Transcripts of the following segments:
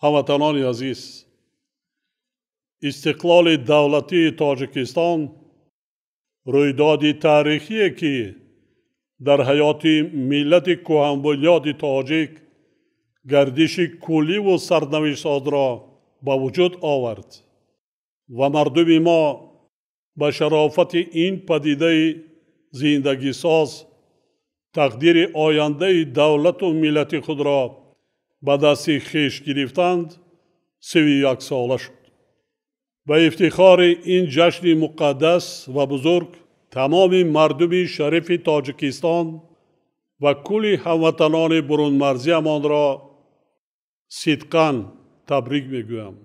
هموطنان عزیز، استقلال دولتی تاجیکستان رویدادی تاریخی که در حیات ملت کهن بنیاد تاجیک گردش کلی و سرنوشت را به وجود آورد و مردم ما به شرافت این پدیده زندگی ساز تقدیر آینده دولت و ملت خود را به دست خویش گرفتند 31 ساله شد. به افتخار این جشن مقدس و بزرگ تمام مردم شریف تاجیکستان و کل هموطنان برون مرزیمان را صدقاً تبریک میگویم.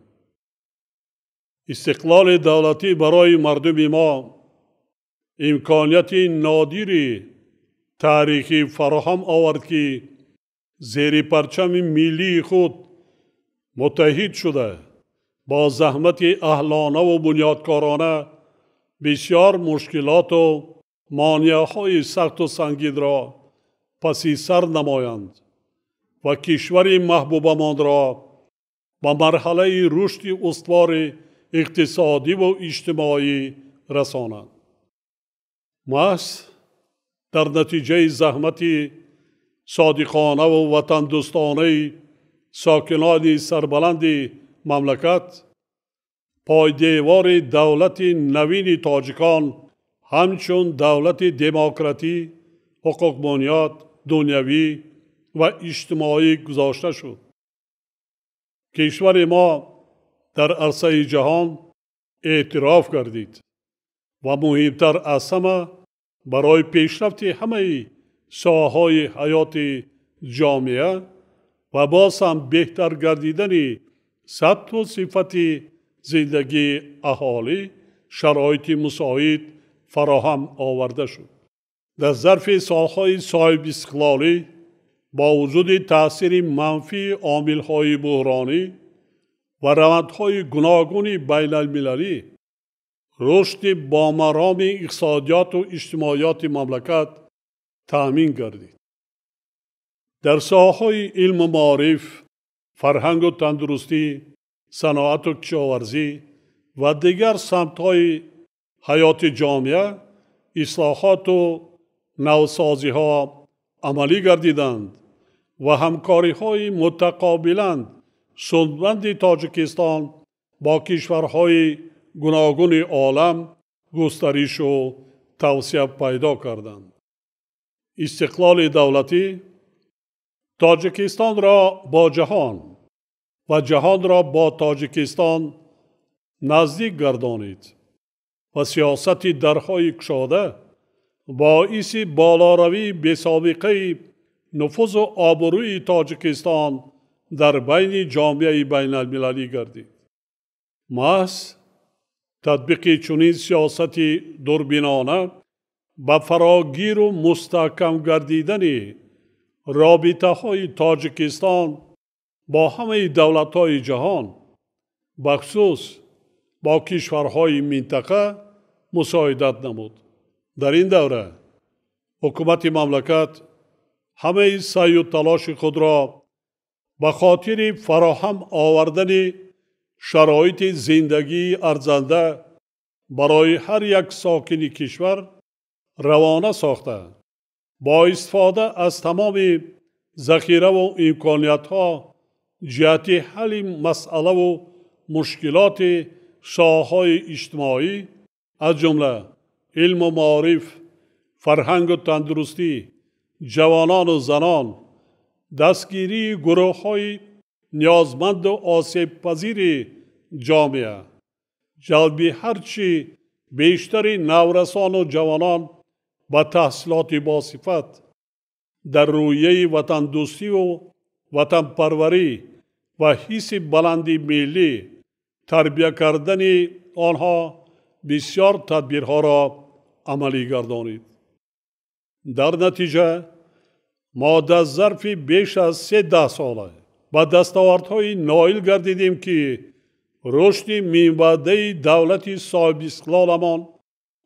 استقلال دولتی برای مردم ما امکانیت نادری تاریخی فراهم آورد که زیر پرچم ملی خود متحد شده با زحمت اهلانه و بنیادکارانه بسیار مشکلات و مانعهای سخت و سنگین را پس سر نمایند و کشور محبوبمان را به مرحله رشد استوار اقتصادی و اجتماعی رسانند. محض در نتیجه زحمت صادقانه و وطن دوستانه ساکنان سربلند مملکت پایدیوار دولت نوین تاجیکان همچون دولت دموکراتی، حقوق بنیاد، دنیوی و اجتماعی گذاشته شد. کشور ما در عرصه جهان اعتراف گردید و مهمتر از همه برای پیشرفت همه ساحه‌های حیات جامعه و باز هم بهتر گردیدن سطح و صفت زندگی اهالی شرایط مساعد فراهم آورده شد. در ظرف سالهای صاحب استقلالی با وجود تأثیر منفی عامل‌های بحرانی و روندهای گوناگون بین المللی رشد بامرام اقتصادیات و اجتماعیات مملکت تأمین گردید. در ساحه‌های علم و معارف، فرهنگ و تندرستی، صنعت و کشاورزی و دیگر سمت‌های حیات جامعه اصلاحات و نوسازی‌ها عملی گردیدند و همکاری‌های متقابلاً سودمند تاجیکستان با کشورهای گوناگون عالم گسترش و توسعه پیدا کردند. استقلال دولتی تاجیکستان را با جهان و جهان را با تاجیکستان نزدیک گردانید و سیاست درهای گشاده باعث بالاروی بی‌سابقه نفوذ و آبروی تاجیکستان در بین جامعه بین المللی گردید. محض تطبیق چنین سیاست دوربینانه به فراگیر و مستحکم گردیدن رابطه های تاجیکستان با همه دولت های جهان بخصوص با کشورهای منطقه مساعدت نمود. در این دوره حکومت مملکت همه سعی و تلاش خود را به خاطر فراهم آوردن شرایط زندگی ارزنده برای هر یک ساکن کشور روانه ساخته با استفاده از تمام ذخیره و امکانیت‌ها جهت حل مسئله و مشکلات ساحه‌های اجتماعی از جمله علم و معارف، فرهنگ و تندرستی، جوانان و زنان، دستگیری گروه‌های نیازمند و آسیب پذیر جامعه، جلب هرچی بیشتر نورسان و جوانان با تحصیلات باصفت در رویه وطن دوستی و وطن پروری و حس بلندی ملی تربیت کردن آنها بسیار تدبیرها را عملی گردانید. در نتیجه ما در ظرف بیش از 13 ساله با دستاوردهای نائل گردیدیم که رشد منبعده دولت صاحب استقلالمان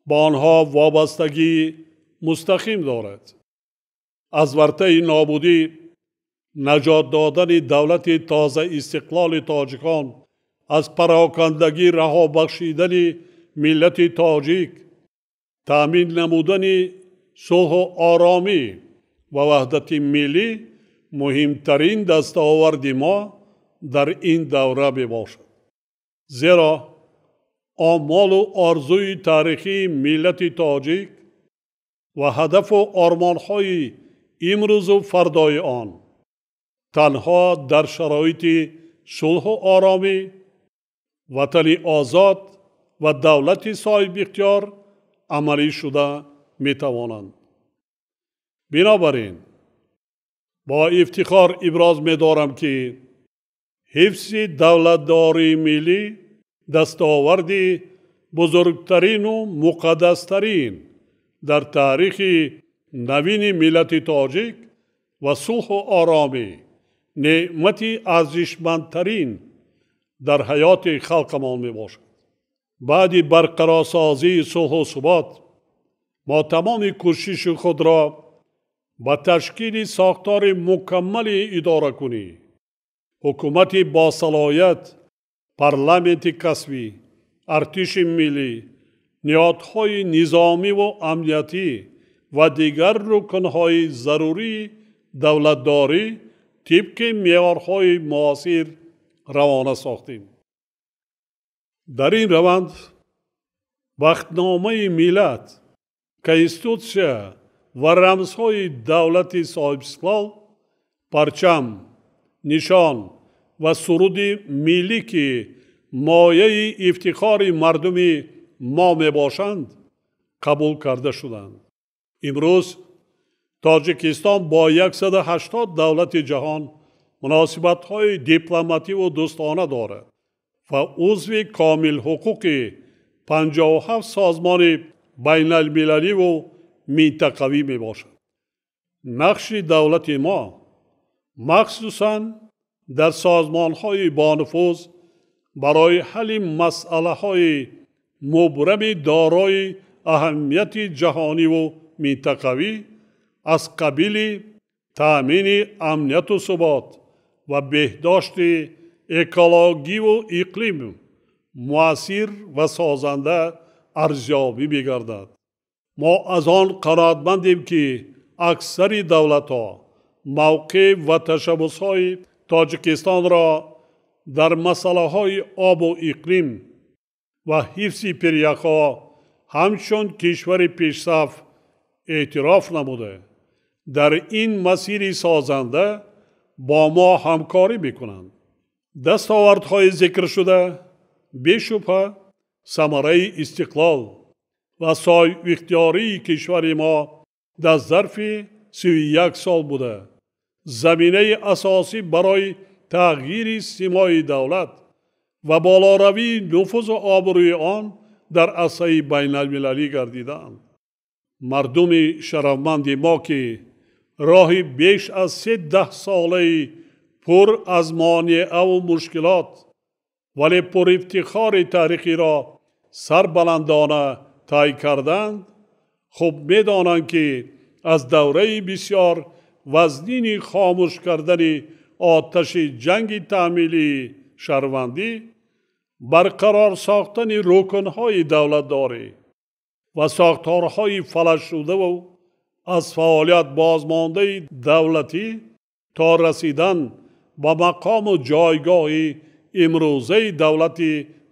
با آنها وابستگی مستقیم دارد. از ورطه نابودی نجات دادن دولت تازه استقلال تاجیکان، از پراکندگی رها بخشیدن ملت تاجیک، تأمین نمودن صلح و آرامی و وحدت ملی مهمترین دستاورد ما در این دوره بباشد. زیرا آمال و آرزوی تاریخی ملت تاجیک و هدف و آرمانهای امروز و فردای آن تنها در شرایط صلح و آرامی، وطن آزاد و دولت صاحب اختیار عملی شده می توانند. بنابراین با افتخار ابراز می دارم که حفظ دولتداری ملی دستاورد بزرگترین و مقدسترین در تاریخ نوین ملت تاجیک و صلح و آرامی نعمت ارزشمندترین در حیات خلقمان می باشد. بعد برقرارسازی صلح و ثبات ما تمام کوشش خود را با تشکیل ساختار مکمل اداره کنی، حکومت با صلاحیت، پارلمانت کسبی، ارتش ملی، نهادهای نظامی و امنیتی و دیگر رکنهای ضروری دولتداری طبق معیارهای معاصر روانه ساختیم. در این روند وقتنامه ملت، کنستیتوسیا و رمزهای دولت صاحب استقلال، پرچم، نشان و سرود ملی که مایه افتخار مردم ما می باشند قبول کرده شدند. امروز تاجیکستان با 180 دولت جهان مناسبت‌های دیپلماتی و دوستانه دارد و عضو کامل حقوق 57 سازمان بین المللی و منطقوی می باشد. نقش دولت ما مخصوصاً در سازمان‌های با نفوذ برای حل مسئله‌های مبرم دارای اهمیت جهانی و منطقوی از قبیل تأمین امنیت و ثبات و بهداشت اکولوژی و اقلیم مؤثر و سازنده ارزیابی می‌گردد. ما از آن قناعتمندیم که اکثر دولت‌ها موقع و تشبس‌های تاجیکستان را در مسئله‌های آب و اقلیم و حفظ پریخ‌ها همچون کشور پیشرفت اعتراف نموده در این مسیر سازنده با ما همکاری میکنند. دستاوردهای ذکر شده بی‌شبهه ثمره استقلال و صاحب اختیاری کشور ما در ظرف 31 سال بوده. زمینه اساسی برای تغییر سیمای دولت و بالاروی نفوذ و آبروی آن در عرصه بین المللی گردیدند. مردم شرفمند ما که راه بیش از 13 ساله پر از مانع و مشکلات ولی پر افتخار تاریخی را سربلندانه طی کردند، خوب می‌دانند که از دوره بسیار وزنین خاموش کردن آتش جنگ تأمیلی شهروندی، برقرار ساختن رکنهای دولتداری و ساختارهای فلج شده و از فعالیت بازمانده دولتی تا رسیدن به مقام و جایگاه امروزه دولت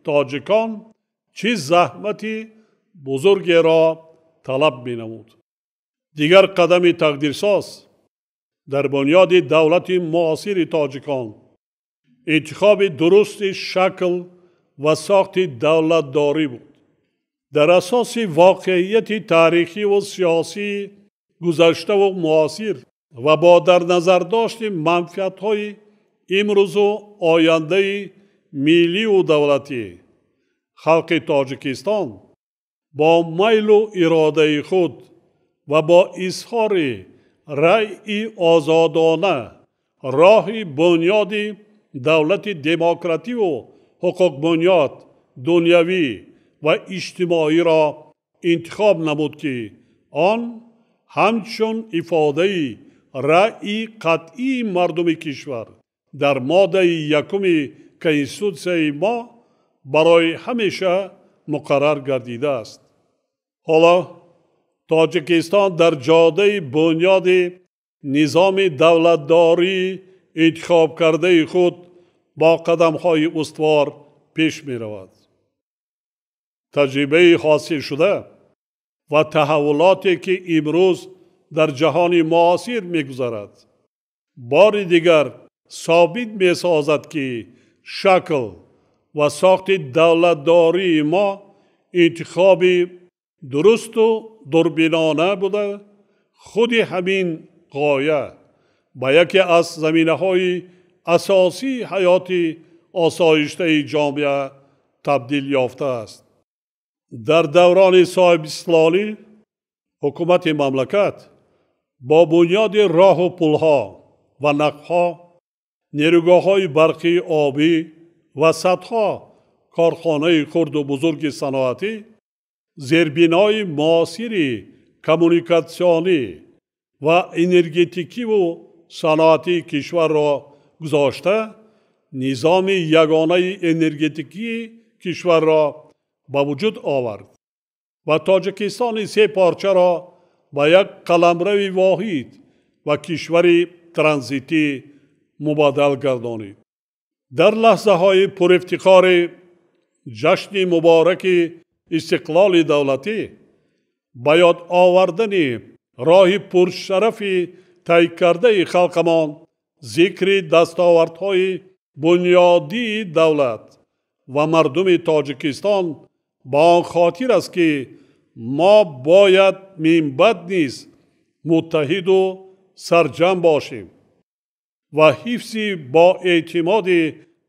تاجیکان چه زحمتی بزرگی را طلب می‌نمود. دیگر قدم تقدیرساز در بنیاد دولت معاصر تاجیکان انتخاب درست شکل و ساخت دولتداری بود. در اساس واقعیت تاریخی و سیاسی گذشته و معاصر و با در نظر داشت منفعت‌های امروز و آینده ملی و دولتی، خلق تاجیکستان با میل و اراده خود و با اظهار رأی آزادانه راه بنیاد دولت دموکراتی و حقوق بنیاد دنیوی و اجتماعی را انتخاب نمود که آن همچون افاده رأی قطعی مردم کشور در ماده یکم کنستیتوسیای ما برای همیشه مقرر گردیده است. حالا تاجیکستان در جاده بنیاد نظام دولتداری انتخاب کرده خود با قدم‌های استوار پیش می رود. تجربه حاصل شده و تحولاتی که امروز در جهان معاصر می گذرد بار دیگر ثابت می سازد که شکل و ساخت دولتداری ما انتخاب درست و دوربینانه بوده. خود همین غایه به یکی از زمینه‌های اساسی حیات آسایشته جامعه تبدیل یافته است. در دوران صاحب اسلامی حکومت مملکت با بنیاد راه و پلها و نقب‌ها، نیروگاه‌های برقی آبی و صدها کارخانه خرد و بزرگ صنعتی زیربنای معاصر کمونیکاسیونی و انرژتیکی و صنعتی کشور را گذاشته نظام یگانه انرژتیکی کشور را به وجود آورد و تاجیکستان سه پارچه را به یک قلمرو واحد و کشور ترانزیتی مبادل گردانید. در لحظه های پر افتخار جشن مبارک استقلال دولتی به یاد آوردن راه پرشرف طی کرده خلقمان ذکر دستاوردهای بنیادی دولت و مردم تاجیکستان با آن خاطر است که ما باید من بعد نیز متحد و سرجم باشیم و حفظ با اعتماد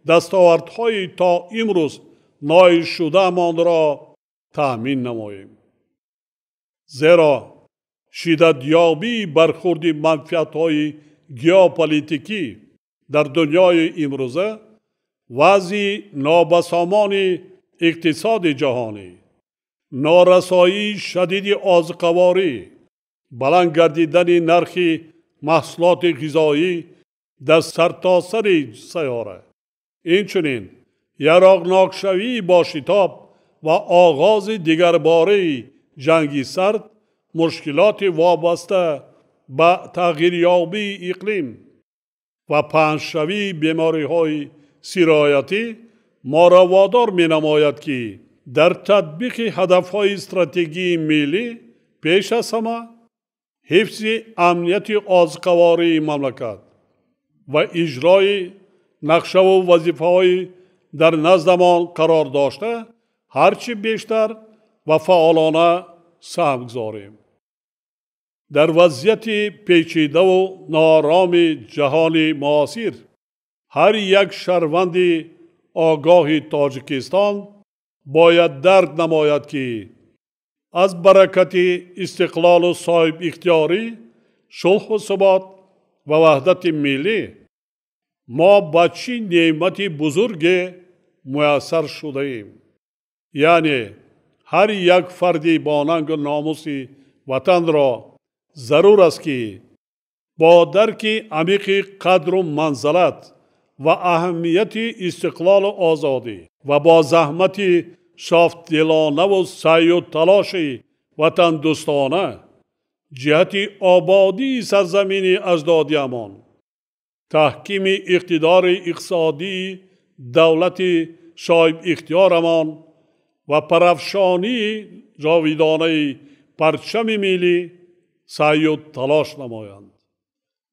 دستاوردهای تا امروز نایل شده مان را تأمین نماییم. زیرا شدتیابی برخورد منفعت‌های ژئوپلیتیکی در دنیای امروزه، وضع نابسامان اقتصاد جهانی، نارسایی شدید آذوقه‌واری، بلند گردیدن نرخ محصولات غذایی در سرتاسر سیاره، اینچنین یراقناک شوی با شتاب و آغاز دیگرباره جنگ سرد، مشکلات وابسته به تغییریابی اقلیم و پهن‌شوی بیماری‌های سرایتی ما را وادار می‌نماید که در تطبیق هدف‌های استراتژی ملی پیش از همه حفظ امنیت آذوقه‌واری مملکت و اجرای نقشه و وظیفه‌های در نزدمان قرار داشته هرچی بیشتر و فعالانه سهم گذاریم. در وضعیت پیچیده و ناآرام جهان معاصر هر یک شهروند آگاه تاجیکستان باید درک نماید که از برکت استقلال و صاحب اختیاری، صلح و ثبات و وحدت ملی ما به چه نعمت بزرگ میسر شده ایم. یعنی هر یک فردی با ننگ و ناموس وطن را ضرور است که با درک عمیق قدر و منزلت و اهمیت استقلال و آزادی و با زحمت صافدلانه و سعی و تلاش وطن دوستانه جهت آبادی سرزمین اجدادیمان، تحکیم اقتدار اقتصادی دولت صاحب اختیارمان و پرافشانی جاویدانه پرچم ملی سعی و تلاش نمایند.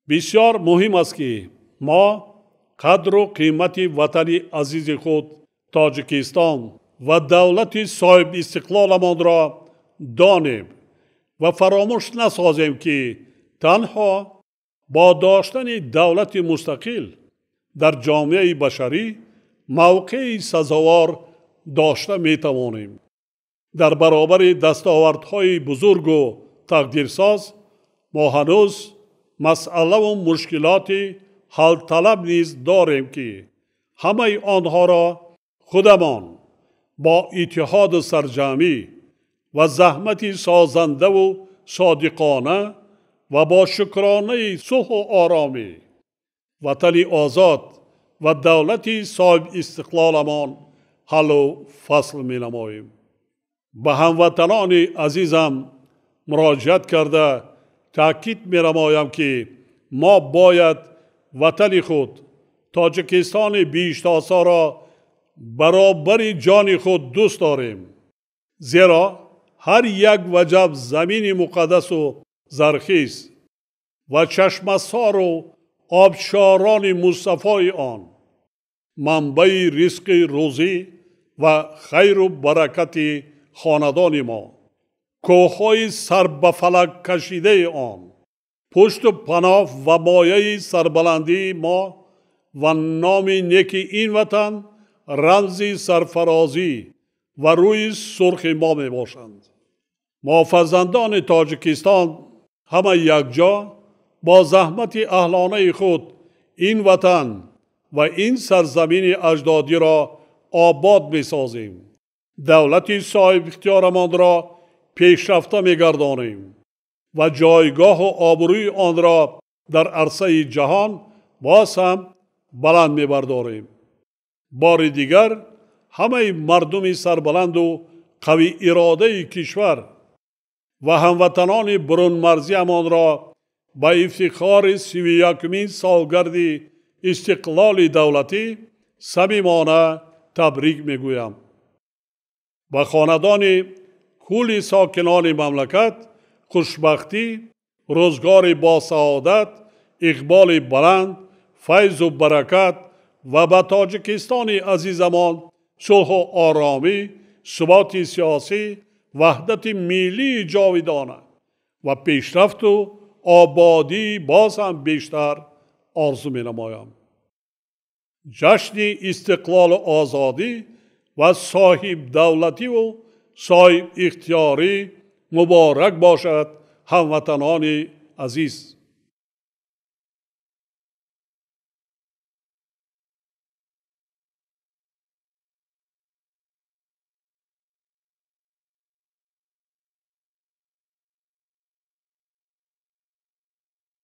بسیار مهم است که ما قدر و قیمت وطن عزیز خود تاجیکستان و دولت صاحب استقلالمان را دانیم و فراموش نسازیم که تنها با داشتن دولت مستقل در جامعه بشری موقعی سزاوار داشته می توانیم. در برابر دستاوردهای بزرگ و تقدیرساز ما هنوز مسئله و مشکلات حل طلب نیز داریم که همه آنها را خودمان با اتحاد سرجمی و زحمت سازنده و صادقانه و با شکرانه صلح و آرامی وطنی آزاد و دولتی صاحب استقلالمان حل و فصل می نماییم. به هموطنان عزیزم مراجعت کرده تاکید می نمایم که ما باید وطن خود تاجیکستان بیشتاسا را برابر جان خود دوست داریم، زیرا هر یک وجب زمین مقدس و زرخیز و چشمسار و آبشاران مصطفی آن منبع رزق روزی و خیر و برکت خاندان ما، کوههای سر به فلک کشیده آن پشت و پناه و مایه سربلندی ما و نام نیک این وطن رمز سرفرازی و روی سرخ ما می باشند. ما فرزندان تاجیکستان همه یکجا با زحمت اهلانه خود این وطن و این سرزمین اجدادی را آباد می سازیم. دولت صاحب اختیارمان را پیشرفته می گردانیم و جایگاه و آبروی آن را در عرصه جهان باز هم بلند می برداریم. بار دیگر همه مردم سربلند و قوی اراده کشور و هموطنان برون مرزی امان را با افتخار 31مین سالگرد استقلال دولتی صمیمانه تبریک می گویم. با خاندان کل ساکنان مملکت خوشبختی، روزگار با سعادت، اقبال بلند، فیض و برکت و به تاجیکستان عزیزمان صلح و آرامی، ثبات سیاسی، وحدت ملی جاودانه و پیشرفت و آبادی باز هم بیشتر آرزو می نمایم. جشن استقلال و آزادی و صاحب دولتی و صاحب اختیاری مبارک باشد هموطنان عزیز.